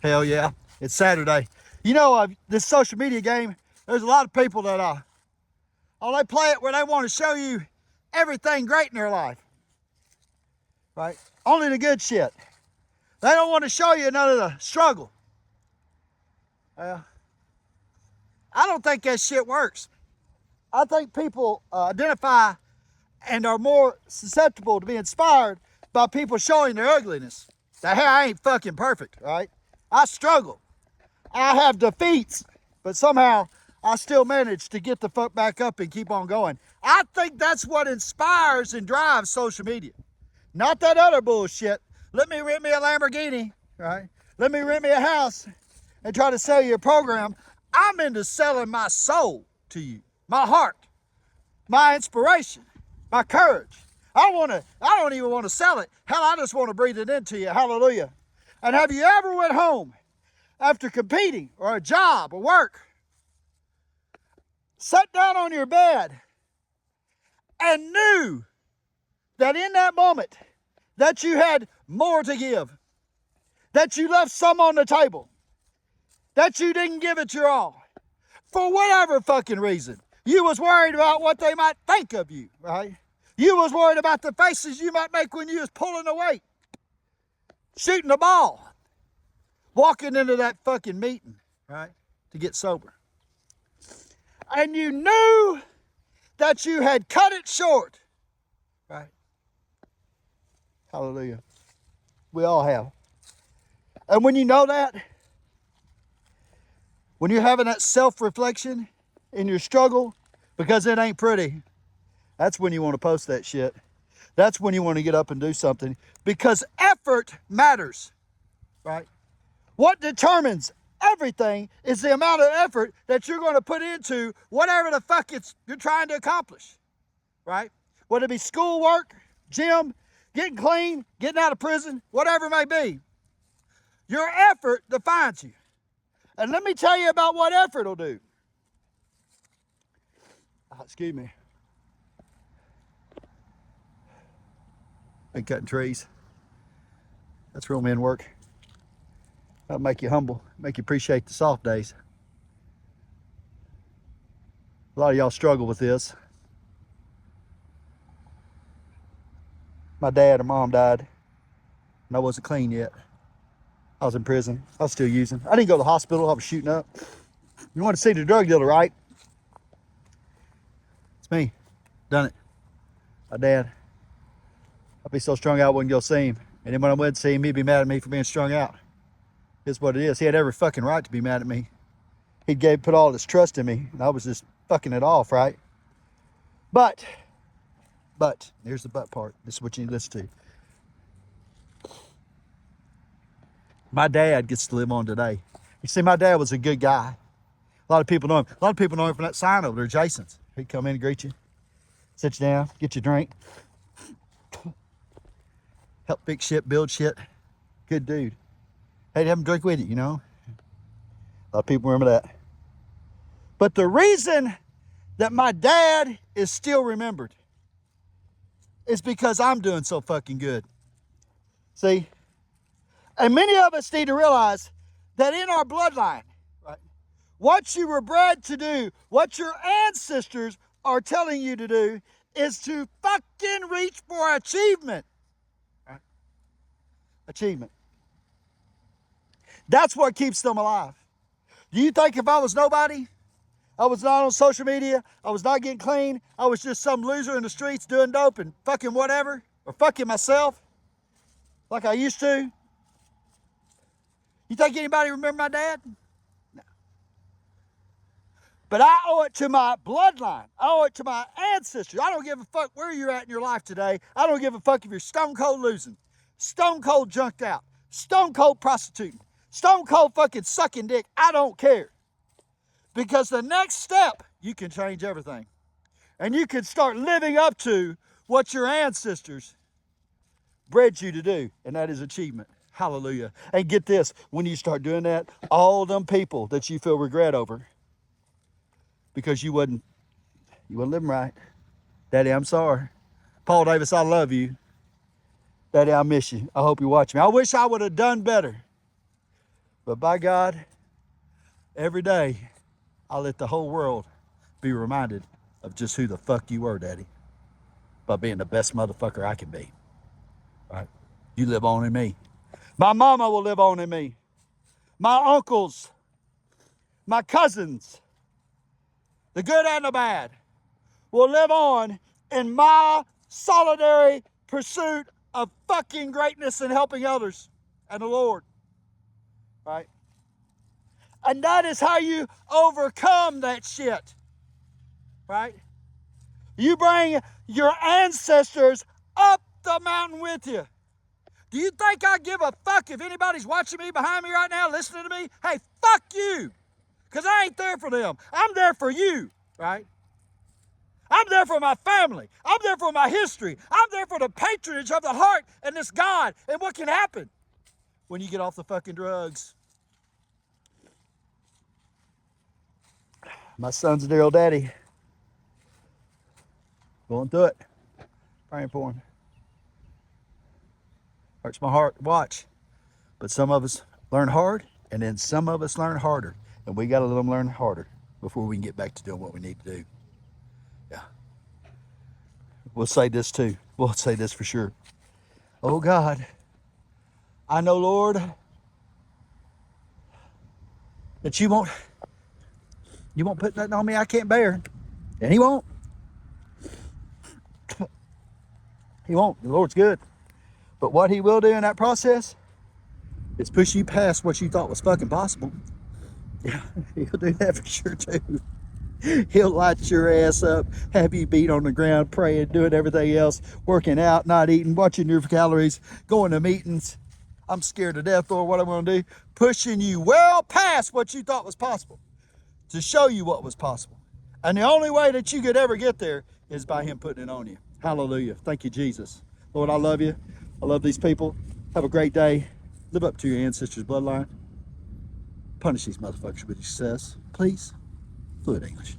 Hell yeah, it's Saturday. You know, this social media game, there's a lot of people that, they play it where they want to show you everything great in their life, right? Only the good shit. They don't want to show you none of the struggle. I don't think that shit works. I think people identify and are more susceptible to be inspired by people showing their ugliness. That, hey, I ain't fucking perfect, right? I struggle. I have defeats, but somehow I still manage to get the fuck back up and keep on going. I think that's what inspires and drives social media. Not that other bullshit. Let me rent me a Lamborghini, right? Let me rent me a house and try to sell you a program. I'm into selling my soul to you, my heart, my inspiration, my courage. I don't even want to sell it. Hell, I just want to breathe it into you. Hallelujah. And have you ever went home after competing or a job or work, sat down on your bed and knew that in that moment that you had more to give, that you left some on the table, that you didn't give it your all, for whatever fucking reason? You was worried about what they might think of you, right? You was worried about the faces you might make when you was pulling a weight, shooting a ball, walking into that fucking meeting, right, to get sober. And you knew that you had cut it short, right? Hallelujah. We all have. And when you know that, when you're having that self-reflection in your struggle, because it ain't pretty, that's when you want to post that shit. That's when you want to get up and do something, because effort matters, right? What determines everything is the amount of effort that you're going to put into whatever the fuck you're trying to accomplish, right? Whether it be schoolwork, gym, getting clean, getting out of prison, whatever it may be. Your effort defines you. And let me tell you about what effort will do. Excuse me. Been cutting trees. That's real men work. That'll make you humble, make you appreciate the soft days. A lot of y'all struggle with this. My dad or mom died, and I wasn't clean yet. I was in prison. I was still using. I didn't go to the hospital. I was shooting up. You want to see the drug dealer, right? It's me. Done it. My dad. I'd be so strung out I wouldn't go see him. And then when I went to see him, he'd be mad at me for being strung out. It's what it is. He had every fucking right to be mad at me. He put all his trust in me, and I was just fucking it off, right? But, here's the but part. This is what you need to listen to. My dad gets to live on today. You see, my dad was a good guy. A lot of people know him. A lot of people know him from that sign over there, Jason's. He'd come in and greet you, sit you down, get you a drink, help fix shit, build shit. Good dude. Hey, have him drink with you, you know? A lot of people remember that. But the reason that my dad is still remembered is because I'm doing so fucking good. See? And many of us need to realize that in our bloodline, right, what you were bred to do, what your ancestors are telling you to do, is to fucking reach for achievement. Right? Achievement. That's what keeps them alive. Do you think if I was nobody, I was not on social media, I was not getting clean, I was just some loser in the streets doing dope and fucking whatever, or fucking myself like I used to? You think anybody remember my dad? No. But I owe it to my bloodline. I owe it to my ancestors. I don't give a fuck where you're at in your life today. I don't give a fuck if you're stone cold losing, stone cold junked out, stone cold prostituting, stone cold fucking sucking dick. I don't care. Because the next step, you can change everything. And you can start living up to what your ancestors bred you to do. And that is achievement. Hallelujah. And get this, when you start doing that, all them people that you feel regret over because you wasn't living right. Daddy, I'm sorry. Paul Davis, I love you. Daddy, I miss you. I hope you watch me. I wish I would have done better. But by God, every day, I let the whole world be reminded of just who the fuck you were, Daddy. By being the best motherfucker I can be. Right? You live on in me. My mama will live on in me. My uncles, my cousins, the good and the bad, will live on in my solitary pursuit of fucking greatness and helping others and the Lord. Right? And that is how you overcome that shit. Right? You bring your ancestors up the mountain with you. Do you think I give a fuck if anybody's watching me behind me right now, listening to me? Hey, fuck you. Because I ain't there for them. I'm there for you, right? I'm there for my family. I'm there for my history. I'm there for the patronage of the heart and this God and what can happen when you get off the fucking drugs. My son's dear old daddy. Going through it. Praying for him. Hurts my heart to watch. But some of us learn hard, and then some of us learn harder. And we got to let them learn harder before we can get back to doing what we need to do. Yeah. We'll say this too. We'll say this for sure. Oh God, I know, Lord, that you won't put nothing on me I can't bear. And he won't. He won't. The Lord's good. But what he will do in that process is push you past what you thought was fucking possible. Yeah, he'll do that for sure too. He'll light your ass up, have you beat on the ground, praying, doing everything else, working out, not eating, watching your calories, going to meetings. I'm scared to death, Lord, what I'm going to do. Pushing you well past what you thought was possible to show you what was possible. And the only way that you could ever get there is by him putting it on you. Hallelujah. Thank you, Jesus. Lord, I love you. I love these people. Have a great day. Live up to your ancestors' bloodline. Punish these motherfuckers with success, please. Fluid English.